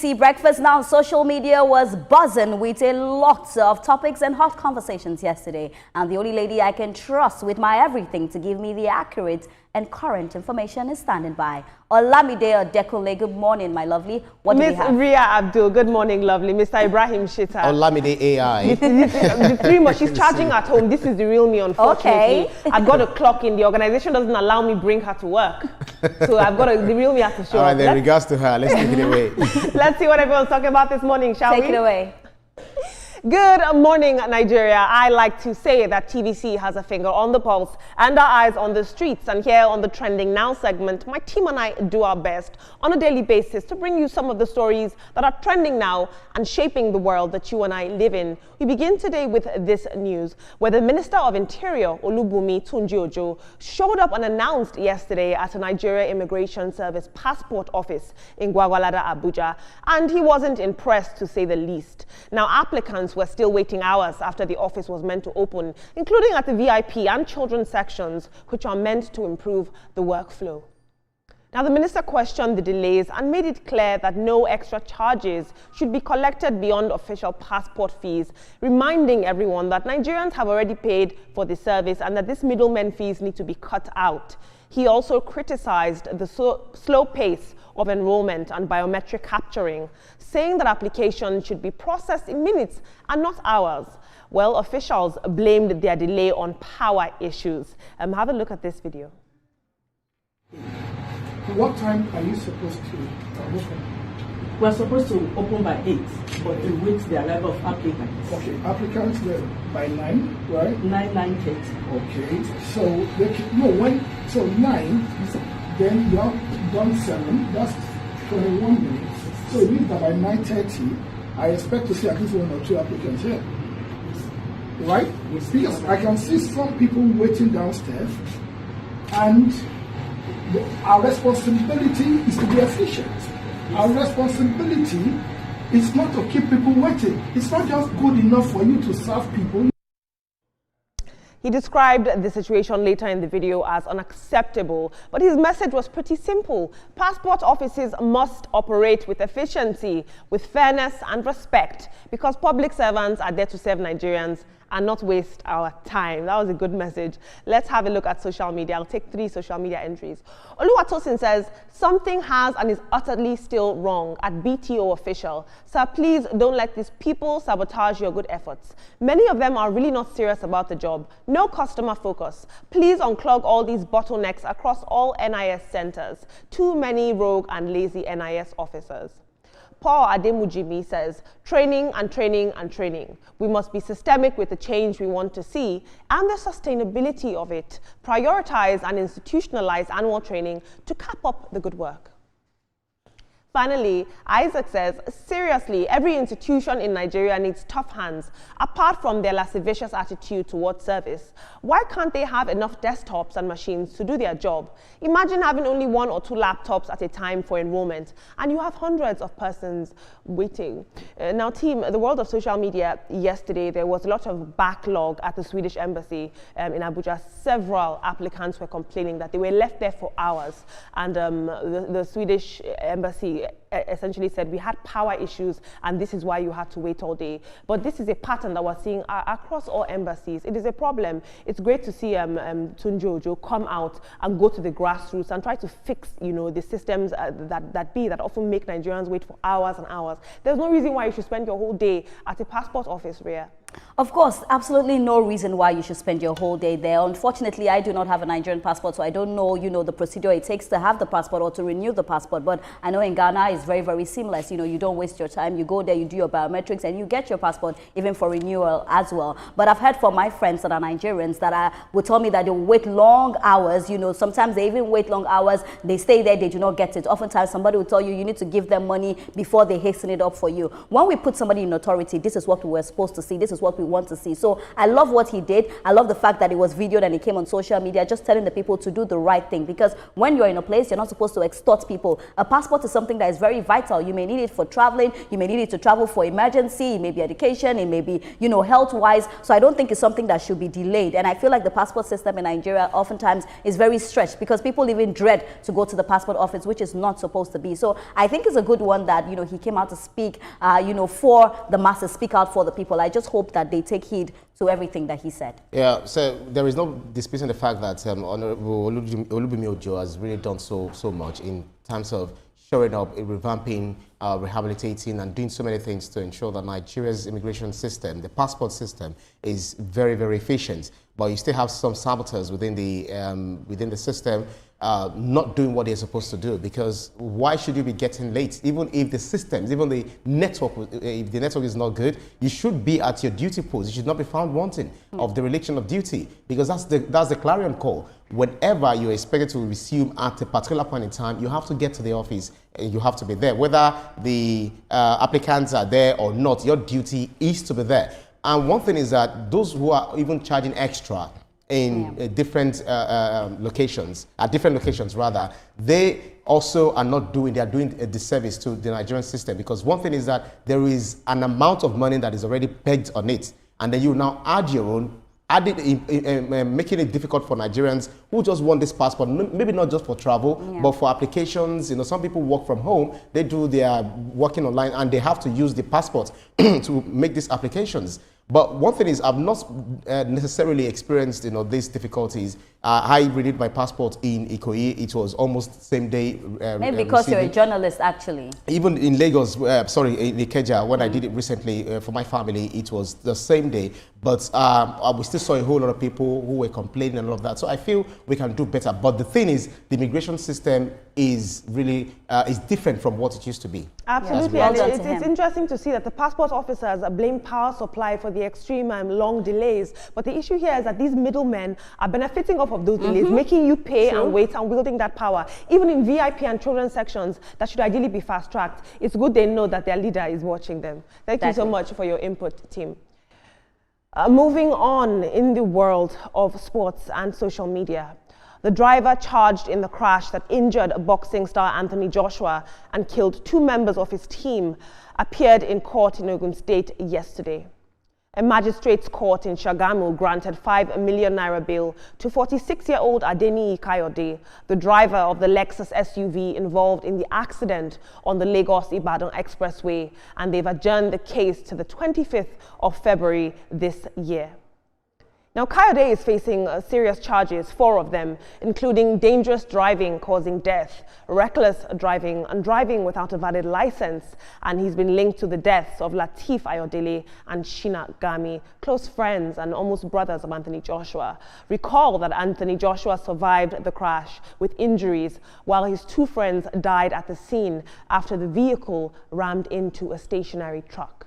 See, breakfast now, social media was buzzing with a lot of topics and hot conversations yesterday. And the only lady I can trust with my everything to give me the accurate and current information is standing by. Olamide Odekule, good morning, my lovely. What do we have? Miss Ria Abdul, good morning, lovely. Mr. Ibrahim Shita. Olamide AI. The three months, she's charging at home. This is the real me, unfortunately. Okay. I've got a clock in. The organization doesn't allow me bring her to work. So I've got the real me has to show All right, up. then, regards to her. Let's take it away. Let's see what everyone's talking about this morning, shall we? Take it away. Good morning, Nigeria. I like to say that TVC has a finger on the pulse and our eyes on the streets. And here on the Trending Now segment, my team and I do our best on a daily basis to bring you some of the stories that are trending now and shaping the world that you and I live in. We begin today with this news, where the Minister of Interior, Olubunmi Tunji-Ojo, showed up unannounced yesterday at a Nigeria Immigration Service passport office in Gwagwalada, Abuja, and he wasn't impressed, to say the least. Now, applicants were still waiting hours after the office was meant to open, including at the VIP and children's sections, which are meant to improve the workflow. Now, the minister questioned the delays and made it clear that no extra charges should be collected beyond official passport fees, reminding everyone that Nigerians have already paid for the service and that these middlemen fees need to be cut out. He also criticized the slow pace of enrollment and biometric capturing, saying that applications should be processed in minutes and not hours. Well, officials blamed their delay on power issues. Have a look at this video. What time are you supposed to open? We're supposed to open by 8, but we wait the arrival of applicants. Okay, applicants were by 9, right? 9:30. Okay, so they can, no, when, so 9, then you have done 7, that's 21 minutes. So it means that by 9:30, I expect to see at least 1 or 2 applicants here. Right? Because I can see some people waiting downstairs, and our responsibility is to be efficient. Our responsibility is not to keep people waiting. It's not just good enough for you to serve people. He described the situation later in the video as unacceptable, but his message was pretty simple. Passport offices must operate with efficiency, with fairness and respect, because public servants are there to serve Nigerians and not waste our time. That was a good message. Let's have a look at social media. I'll take 3 social media entries. Oluwatosin says, something has and is utterly still wrong at BTO official. Sir, please don't let these people sabotage your good efforts. Many of them are really not serious about the job. No customer focus. Please unclog all these bottlenecks across all NIS centers. Too many rogue and lazy NIS officers. Paul Ademujimi says, training and training and training. We must be systemic with the change we want to see and the sustainability of it. Prioritize and institutionalize annual training to cap up the good work. Finally, Isaac says, seriously, every institution in Nigeria needs tough hands, apart from their lascivious attitude towards service. Why can't they have enough desktops and machines to do their job? Imagine having only 1 or 2 laptops at a time for enrollment, and you have hundreds of persons waiting. Now, team, the world of social media, yesterday, there was a lot of backlog at the Swedish embassy in Abuja. Several applicants were complaining that they were left there for hours, and the Swedish embassy essentially said we had power issues and this is why you had to wait all day. But this is a pattern that we're seeing across all embassies. It is a problem. It's great to see Tunji-Ojo come out and go to the grassroots and try to fix, you know, the systems that often make Nigerians wait for hours and hours. There's no reason why you should spend your whole day at a passport office, Rhea. Of course, absolutely no reason why you should spend your whole day there. Unfortunately, I do not have a Nigerian passport, so I don't know, you know, the procedure it takes to have the passport or to renew the passport. But I know in Ghana, it's very, very seamless. You know, you don't waste your time. You go there, you do your biometrics, and you get your passport even for renewal as well. But I've heard from my friends that are Nigerians that would tell me that they wait long hours. You know, sometimes they even wait long hours. They stay there, they do not get it. Oftentimes, somebody will tell you, you need to give them money before they hasten it up for you. When we put somebody in authority, this is what we were supposed to see. This is what we want to see. So I love what he did. I love the fact that it was videoed and it came on social media, just telling the people to do the right thing. Because when you're in a place, you're not supposed to extort people. A passport is something that is very very vital. You may need it for traveling, you may need it to travel for emergency, it may be education, it may be, you know, health-wise. So I don't think it's something that should be delayed. And I feel like the passport system in Nigeria oftentimes is very stretched because people even dread to go to the passport office, which is not supposed to be. So I think it's a good one that, you know, he came out to speak, you know, for the masses, speak out for the people. I just hope that they take heed to everything that he said. Yeah, so there is no disputing the fact that Honorable Olubimi Ojo has really done so much in terms of showing up, revamping, rehabilitating, and doing so many things to ensure that Nigeria's immigration system, the passport system, is very, very efficient. But you still have some saboteurs within the system not doing what they're supposed to do, because why should you be getting late? Even if the systems, even the network, if the network is not good, you should be at your duty post. You should not be found wanting of the relation of duty, because that's the clarion call. Whenever you're expected to resume at a particular point in time, you have to get to the office and you have to be there. Whether the applicants are there or not, your duty is to be there. And one thing is that those who are even charging extra in different locations, at different locations rather, they also are not doing, they are doing a disservice to the Nigerian system, because one thing is that there is an amount of money that is already pegged on it, and then you now add your own, making it difficult for Nigerians who just want this passport, maybe not just for travel, but for applications. You know, some people work from home, they do their working online, and they have to use the passport to make these applications. But one thing is, I've not necessarily experienced, you know, these difficulties. I renewed my passport in Ikoyi. It was almost same day. Maybe because you're a journalist, actually. Even in Lagos, sorry, in Ikeja, when I did it recently for my family, it was the same day. But we still saw a whole lot of people who were complaining and all of that. So I feel we can do better. But the thing is, the immigration system is really is different from what it used to be. Absolutely, and it's interesting to see that the passport officers blame power supply for the extreme long delays. But the issue here is that these middlemen are benefiting off of those delays, making you pay and wait and wielding that power. Even in VIP and children's sections that should ideally be fast-tracked, it's good they know that their leader is watching them. Thank you so much for your input, team. Moving on in the world of sports and social media. The driver charged in the crash that injured boxing star Anthony Joshua and killed 2 members of his team appeared in court in Ogun State yesterday. A magistrate's court in Shagamu granted 5 million naira bail to 46-year-old Adeniyi Kayode, the driver of the Lexus SUV involved in the accident on the Lagos-Ibadan Expressway, and they've adjourned the case to the 25th of February this year. Now, Kayode is facing serious charges, 4 of them, including dangerous driving causing death, reckless driving, and driving without a valid license. And he's been linked to the deaths of Lateef Ayodele and Shina Gami, close friends and almost brothers of Anthony Joshua. Recall that Anthony Joshua survived the crash with injuries, while his 2 friends died at the scene after the vehicle rammed into a stationary truck.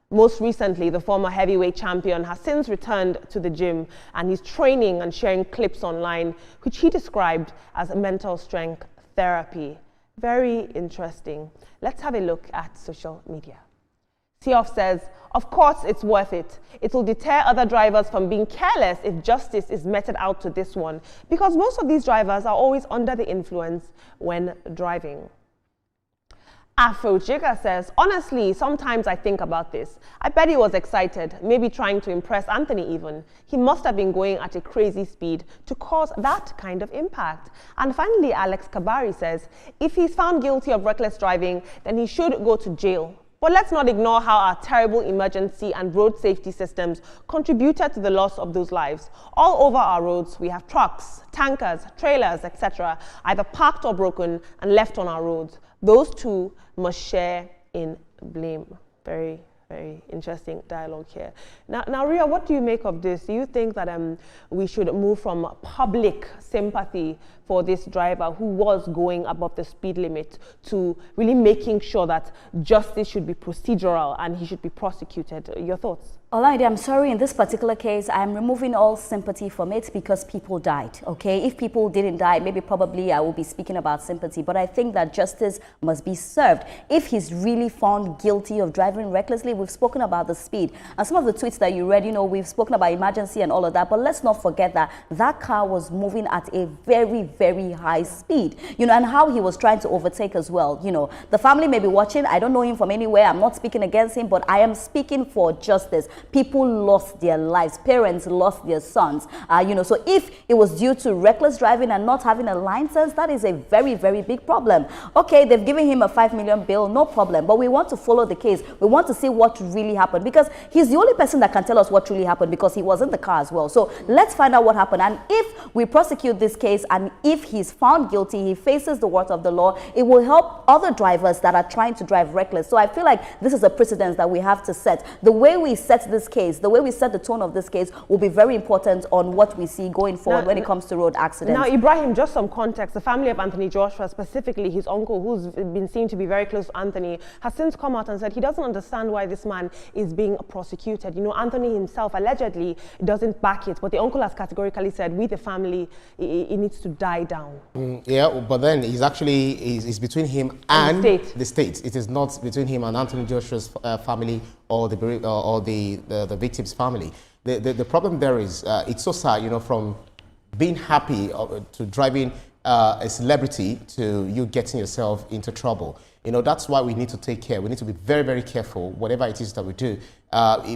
Most recently, the former heavyweight champion has since returned to the gym, and he's training and sharing clips online, which he described as mental strength therapy. Very interesting. Let's have a look at social media. Seoff says, "Of course it's worth it. It will deter other drivers from being careless if justice is meted out to this one, because most of these drivers are always under the influence when driving." Afro Jigga says, "Honestly, sometimes I think about this. I bet he was excited, maybe trying to impress Anthony even. He must have been going at a crazy speed to cause that kind of impact." And finally, Alex Kabari says, "If he's found guilty of reckless driving, then he should go to jail. But let's not ignore how our terrible emergency and road safety systems contributed to the loss of those lives. All over our roads, we have trucks, tankers, trailers, etc., either parked or broken and left on our roads. Those two must share in blame." Very, very interesting dialogue here. Now, Ria, what do you make of this? Do you think that we should move from public sympathy for this driver who was going above the speed limit to really making sure that justice should be procedural and he should be prosecuted? Your thoughts? Olaide, I'm sorry, in this particular case, I'm removing all sympathy from it because people died, okay? If people didn't die, maybe probably I will be speaking about sympathy, but I think that justice must be served. If he's really found guilty of driving recklessly, we've spoken about the speed and some of the tweets that you read, you know, we've spoken about emergency and all of that, but let's not forget that that car was moving at a very, very high speed, you know, and how he was trying to overtake as well. You know, the family may be watching. I don't know him from anywhere. I'm not speaking against him, but I am speaking for justice. People lost their lives. Parents lost their sons. You know, so if it was due to reckless driving and not having a license, that is a very, very big problem. Okay, they've given him a 5 million bill, no problem, but we want to follow the case. We want to see what really happened, because he's the only person that can tell us what really happened, because he was in the car as well. So let's find out what happened, and if we prosecute this case and if he's found guilty, he faces the wrath of the law, it will help other drivers that are trying to drive reckless. So I feel like this is a precedent that we have to set. The way we set this case, the way we set the tone of this case will be very important on what we see going forward when it comes to road accidents. Now, Ibrahim, just some context. The family of Anthony Joshua, specifically his uncle, who's been seen to be very close to Anthony, has since come out and said he doesn't understand why this man is being prosecuted. You know, Anthony himself allegedly doesn't back it, but the uncle has categorically said, we the family, it needs to die down. Yeah, but then he's actually, it's between him and the state. It is not between him and Anthony Joshua's family or the victim's family. The problem there is, it's so sad, you know, from being happy to driving a celebrity to you getting yourself into trouble. You know, that's why we need to take care. We need to be very, very careful, whatever it is that we do.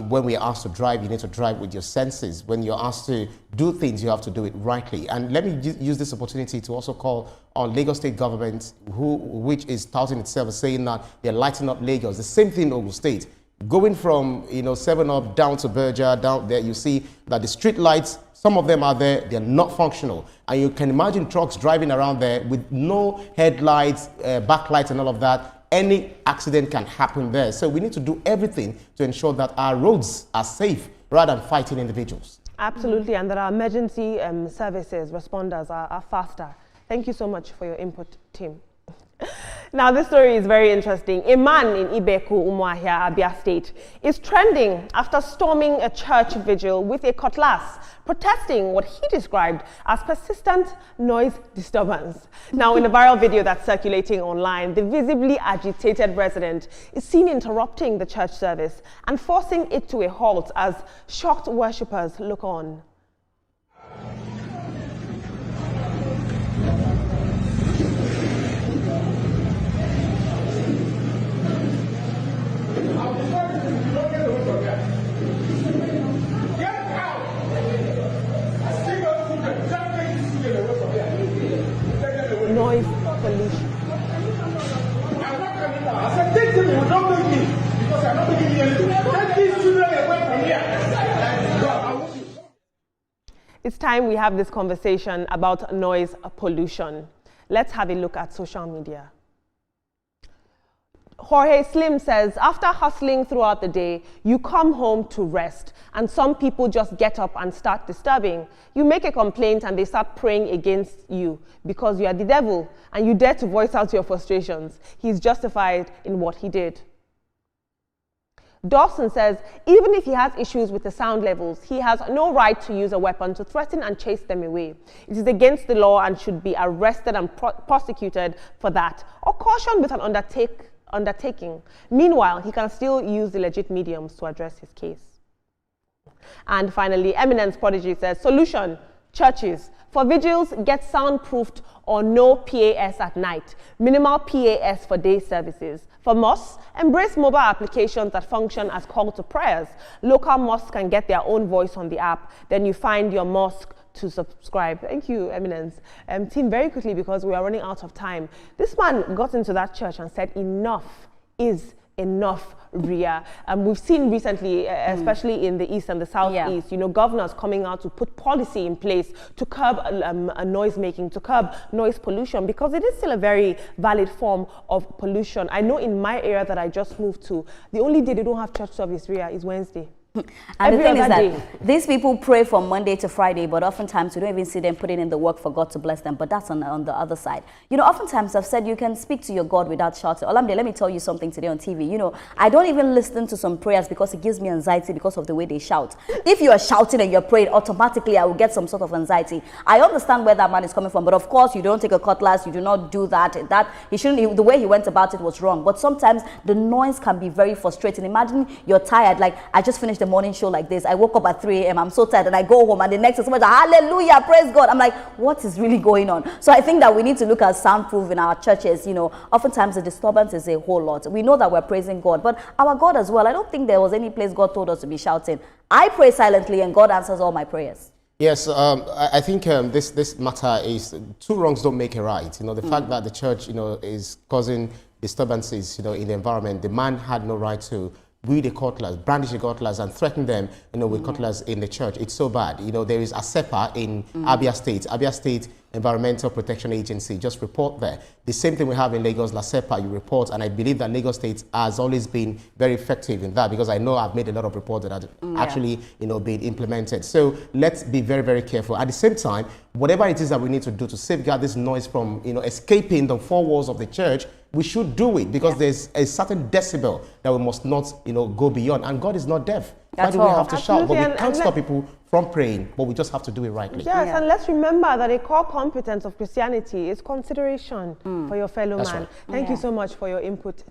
When we are asked to drive, you need to drive with your senses. When you're asked to do things, you have to do it rightly. And let me use this opportunity to also call on Lagos State government, which is touting itself as saying that they're lighting up Lagos. The same thing in Ogun State. Going from, you know, 7-Up down to Berger, down there, you see that the street lights, some of them are there, they're not functional. And you can imagine trucks driving around there with no headlights, backlights and all of that. Any accident can happen there. So we need to do everything to ensure that our roads are safe rather than fighting individuals. Absolutely, and that our emergency services, responders are faster. Thank you so much for your input, team. Now, this story is very interesting. A man in Ibeku, Umuahia, Abia State, is trending after storming a church vigil with a cutlass, protesting what he described as persistent noise disturbance. Now, in a viral video that's circulating online, the visibly agitated resident is seen interrupting the church service and forcing it to a halt as shocked worshippers look on. Noise pollution. I'm not coming down. I said, take them, you will not make me. Because I'm not taking you anything. Take these children away from here. It's time we have this conversation about noise pollution. Let's have a look at social media. Jorge Slim says, after hustling throughout the day, you come home to rest, and some people just get up and start disturbing. You make a complaint and they start praying against you because you are the devil and you dare to voice out your frustrations. He's justified in what he did. Dawson says, even if he has issues with the sound levels, he has no right to use a weapon to threaten and chase them away. It is against the law and should be arrested and prosecuted for that, or cautioned with an undertaking. Meanwhile, he can still use the legit mediums to address his case. And finally, Eminence Prodigy says, solution, churches. For vigils, get soundproofed or no PAS at night. Minimal PAS for day services. For mosques, embrace mobile applications that function as call to prayers. Local mosques can get their own voice on the app. Then you find your mosque to subscribe. Thank you, Eminence. Team, very quickly, because we are running out of time. This man got into that church and said, enough is enough, Ria. We've seen recently, especially in the east and the southeast, you know, governors coming out to put policy in place to curb noise making, to curb noise pollution, because it is still a very valid form of pollution. I know in my area that I just moved to, the only day they don't have church service, Ria, is Wednesday. And the thing is day. that these people pray from Monday to Friday, but oftentimes we don't even see them putting in the work for God to bless them. But that's on the other side. You know, oftentimes I've said you can speak to your God without shouting. Olamide, let me tell you something today on TV. You know, I don't even listen to some prayers because it gives me anxiety because of the way they shout. If you are shouting and you're praying, automatically I will get some sort of anxiety. I understand where that man is coming from, but of course you don't take a cutlass, you do not do that. He shouldn't. The way he went about it was wrong. But sometimes the noise can be very frustrating. Imagine you're tired, like I just finished the morning show like this. I woke up at 3 a.m. I'm so tired, and I go home, and the next is somebody, hallelujah, praise God. I'm like, what is really going on? So I think that we need to look at soundproof in our churches. You know, oftentimes the disturbance is a whole lot. We know that we're praising God, but our God as well. I don't think there was any place God told us to be shouting. I pray silently, and God answers all my prayers. Yes, I think this matter is two wrongs don't make a right. You know, the fact that the church, you know, is causing disturbances, you know, in the environment. The man had no right to wield a cutlass, brandish a cutlass, and threaten them, you know, with cutlass in the church. It's so bad. You know, there is ASEPA in Abia State Environmental Protection Agency. Just report there. The same thing we have in Lagos, LASEPA, you report, and I believe that Lagos State has always been very effective in that, because I know I've made a lot of reports that have actually, you know, been implemented. So let's be very, very careful. At the same time, whatever it is that we need to do to safeguard this noise from, you know, escaping the four walls of the church, we should do it, because there's a certain decibel that we must not, you know, go beyond. And God is not deaf. Why do we have to shout? But we can't stop people from praying, but we just have to do it rightly. Yes, and let's remember that a core competence of Christianity is consideration for your fellow man. Right. Thank you so much for your input.